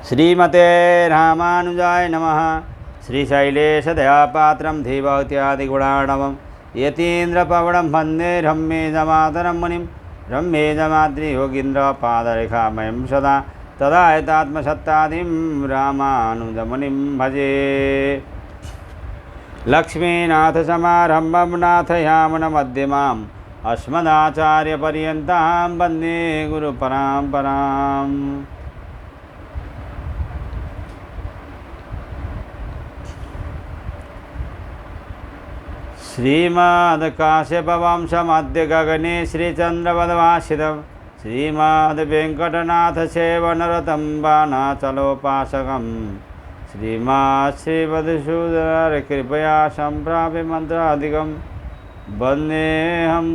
श्रीमते रामानुजाय नमः। श्रीशैलेशदयापात्रं धीभक्त्यादिगुणार्णवं यतीन्द्रपवनं वन्दे रम्येजमातरं मुनिं रम्येजमातृयोगीन्द्रपादरेखामयं सदा तदा एतात्मसत्तादिं रामानुजमुनिं भजे। लक्ष्मीनाथसमारम्भं नाथयामुनमध्यमाम् अस्मदाचार्यपर्यन्तां वन्दे गुरुपरम्पराम्। श्रीमद्काश्यपवंशमद्य गगने श्रीचन्द्रपदभाषितं श्रीमद्वेङ्कटनाथसेवनरतं बाणाचलोपासकं श्रीमद्श्रीमधुसूदनकृपया सम्प्राप्य मन्त्राधिकं वन्देऽहं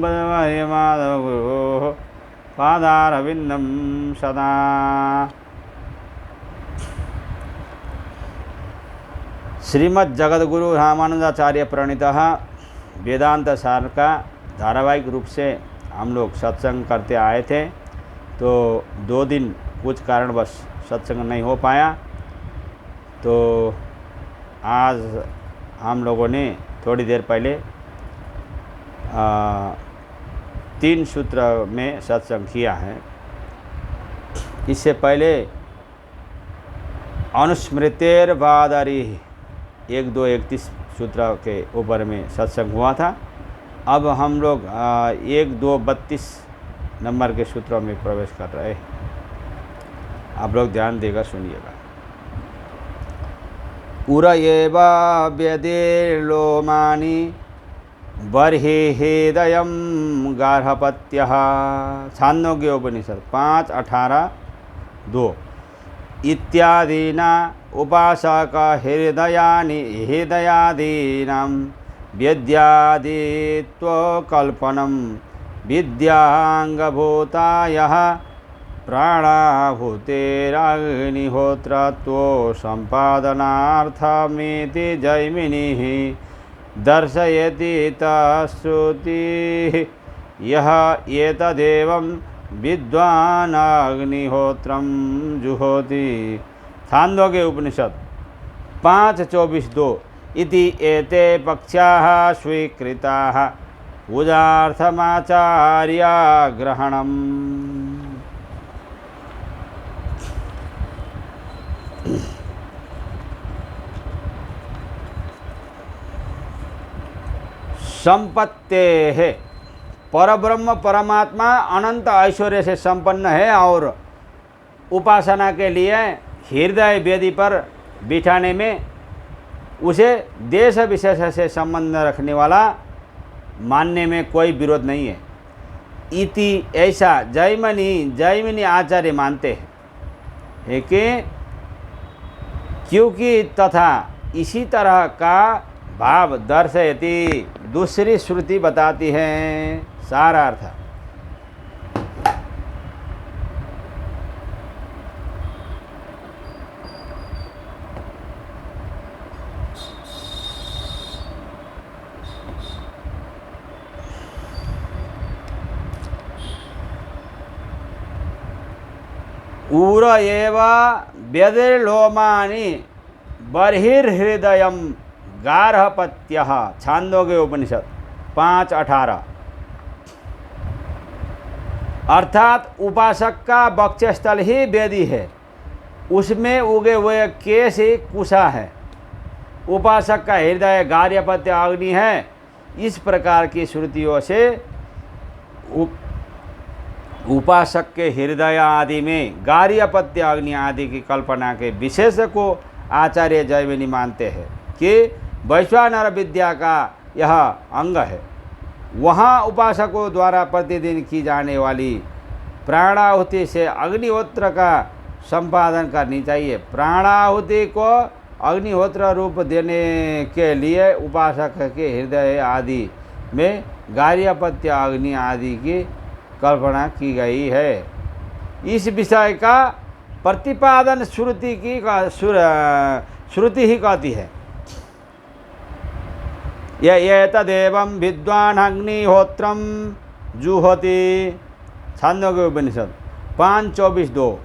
माधवगुरोः पादारविन्दं सदा। श्रीमद् जगद्गुरु रामानुजाचार्य प्रणीतः वेदांत सार का धारावाहिक रूप से हम लोग सत्संग करते आए थे, तो 2 दिन कुछ कारणवश सत्संग नहीं हो पाया। तो आज हम लोगों ने थोड़ी देर पहले 3 सूत्र में सत्संग किया है। इससे पहले अनुस्मृतेर्बादरी 1, 2, 31 सूत्र के ऊपर में सत्संग हुआ था। अब हम लोग 1, 2, 32 नंबर के सूत्रों में प्रवेश कर रहे हैं। आप लोग ध्यान देकर सुनिएगा। उर एव व्यदेर्लोमानि बर्हि हृदयं गार्हपत्यः। छान्दोग्य उपनिषद 5:18-2 इत्यादीना उपासक हृदयादीनां वेद्यादित्वकल्पनं विद्याङ्गभूतायः प्राणाहुतेरग्निहोत्रत्व सम्पादनार्थमिति जैमिनिः दर्शयति तश्रुतिः। यः एतदेवं विद्वान् अग्निहोत्रं जुहोति। छान्दोग्य उपनिषद 5:24-2 इति एते पक्षाः स्वीकृताः पूजार्थमाचार्य ग्रहणम्। संपत्तेः परब्रह्म परमात्मा अनंत ऐश्वर्य से संपन्न है और उपासना के लिए हृदय वेदी पर बिठाने में उसे देश विशेष से संबंध रखने वाला मानने में कोई विरोध नहीं है। इति ऐसा जैमिनी आचार्य मानते हैं कि क्योंकि तथा इसी तरह का भाव दर्शयति दूसरी श्रुति बताती है। सारा अर्थ उर एव व्यदिर्लोमानि बर्हिर्हृदयं गार्हपत्यः। छान्दोग्य उपनिषद 5:18। अर्थात उपासक का वक्षस्थल ही वेदी है, उसमें उगे हुए केश ही कुशा है। उपासक का हृदय गार्हपत्य अग्नि है। इस प्रकार की श्रुतियों से उपासक के हृदय आदि में गार्हपत्य अग्नि आदि की कल्पना के विशेष को आचार्य जैमिनी मानते हैं कि वैश्वानर विद्या का यह अंग है। वहाँ उपासकों द्वारा प्रतिदिन की जाने वाली प्राणाहुति से अग्निहोत्र का संपादन करनी चाहिए। प्राणाहुति को अग्निहोत्र रूप देने के लिए उपासक के हृदय आदि में गार्हपत्य अग्नि आदि की कल्पना की गई है। इस विषय का प्रतिपादन श्रुति ही कहती है। एतदेवं विद्वान् अग्निहोत्रं जुहोति। छान्दोग्य उपनिषद 5:24-2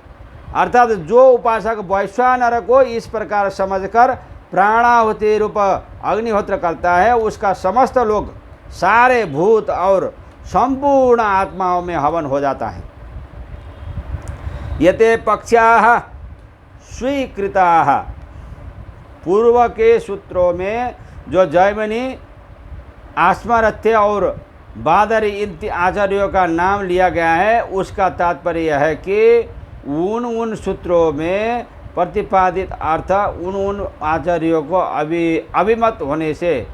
अर्थात जो उपासक वैश्वानर को इस प्रकार समझकर प्राणाहुति रूप अग्निहोत्र करता है, उसका समस्त लोग, सारे भूत और संपूर्ण आत्माओं में हवन हो जाता है। यते पक्षाः स्वीकृताः, पूर्व के सूत्रों में जो जैमिनी, आस्मरथ्य और बादरी इन आचार्यों का नाम लिया गया है, उसका तात्पर्य यह है कि उन सूत्रों में प्रतिपादित अर्थ उन आचार्यों को अभिमत होने से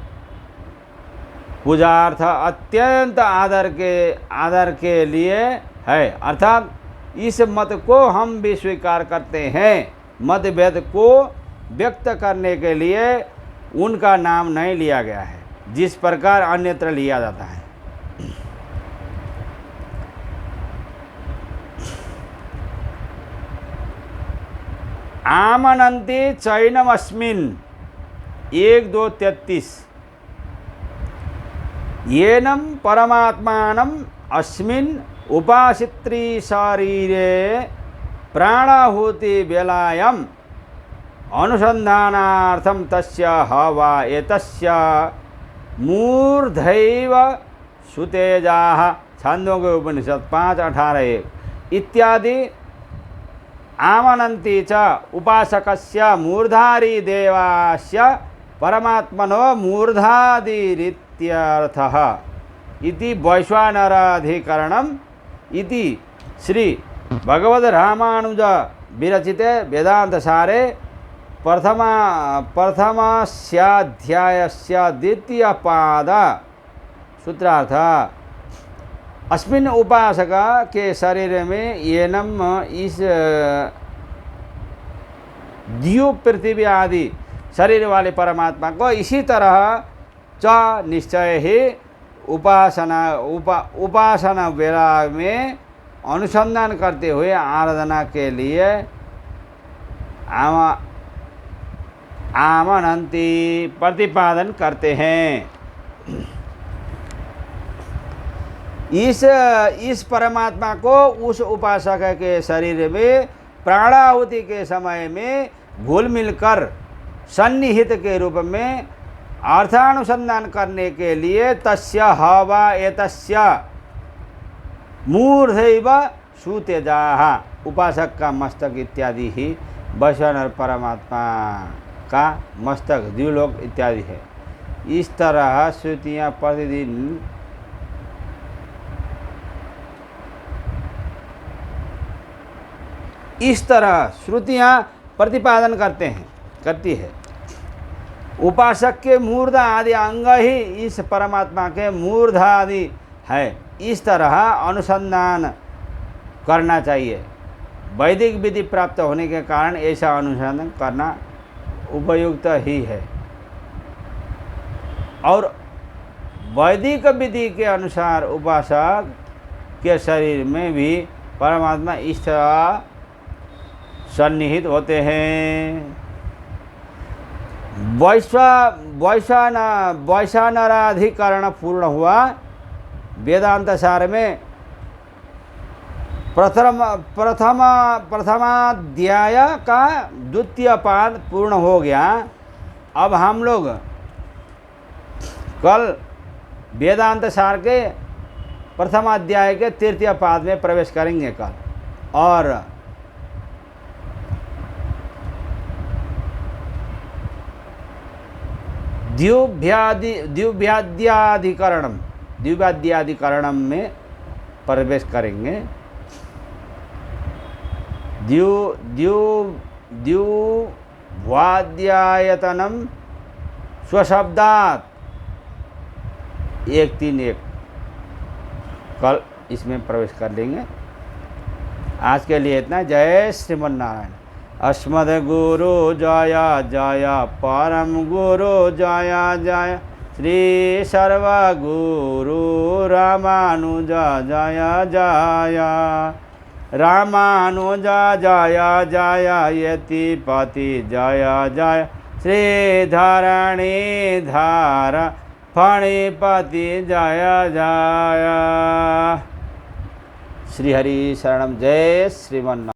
पूजार्थ अत्यंत आदर के लिए है। अर्थात इस मत को हम भी स्वीकार करते हैं। मतभेद को व्यक्त करने के लिए उनका नाम नहीं लिया गया है, जिस प्रकार अन्यत्र लिया जाता है। आमनन्ति चैनमस्मिन् 1:2:33 येनं परमात्मानं अस्मिन् उपासित्री शरीरे प्राणाहुति वेलायाम् अनुसंधानार्थं तस्य हवा एतस्य मूर्धैव सुतेजाः, छान्दोग्य उपनिषद 5:18 इत्यादि। आमनन्ति च उपासकस्य मूर्धारी देवास्य परमात्मनो मूर्धादिरित्यर्थः इति वैश्वानराधिकरणम् इति श्री भगवद रामानुज विरचिते वेदान्तसारे प्रथमस्याध्यायस्य द्वितीयपाद सूत्रार्थ। अस्मिन् उपासक के शरीर में येनम इस द्यूप पृथ्वी आदि शरीर वाले परमात्मा को इसी तरह च निश्चय ही उपासना वेला में अनुसंधान करते हुए आराधना के लिए आमनन्ति प्रतिपादन करते हैं। इस परमात्मा को उस उपासक के शरीर में प्राणाहुति के समय में घुल मिलकर सन्निहित के रूप में अर्थानुसंधान करने के लिए तस्य हवा एतस्य मूर्धैव सुतेजाः, उपासक का मस्तक इत्यादि ही वैश्वानर परमात्मा का मस्तक द्युलोक इत्यादि है। इस तरह श्रुतियाँ प्रतिदिन प्रतिपादन करती है। उपासक के मूर्ध आदि अंग ही इस परमात्मा के मूर्ध आदि है। इस तरह अनुसंधान करना चाहिए। वैदिक विधि प्राप्त होने के कारण ऐसा अनुसंधान करना उपयुक्त ही है। और वैदिक विधि के अनुसार उपासक के शरीर में भी परमात्मा इस तरह सन्निहित होते हैं। वैश्वानराधिकरण पूर्ण हुआ। वेदांत सार में प्रथमाध्याय का द्वितीय पाद पूर्ण हो गया। अब हम लोग कल वेदांत सार के प्रथमाध्याय के तृतीय पाद में प्रवेश करेंगे कल। और द्विव्याद्याधिकरणम में प्रवेश करेंगे। द्युवाद्यायतनम स्वशब्दात 1:3:1 कल इसमें प्रवेश कर लेंगे। आज के लिए इतना। जय श्रीमन्नारायण। अस्मद् गुरु जय जय, परम गुरु जय जय, श्री सर्वगुरु रामानुज जय जय, रामानुज जय जय, यतिपति जय जय, श्री धरणीधर फणिपति जय जय। श्री हरि शरणम। जय श्रीमन्नारायण।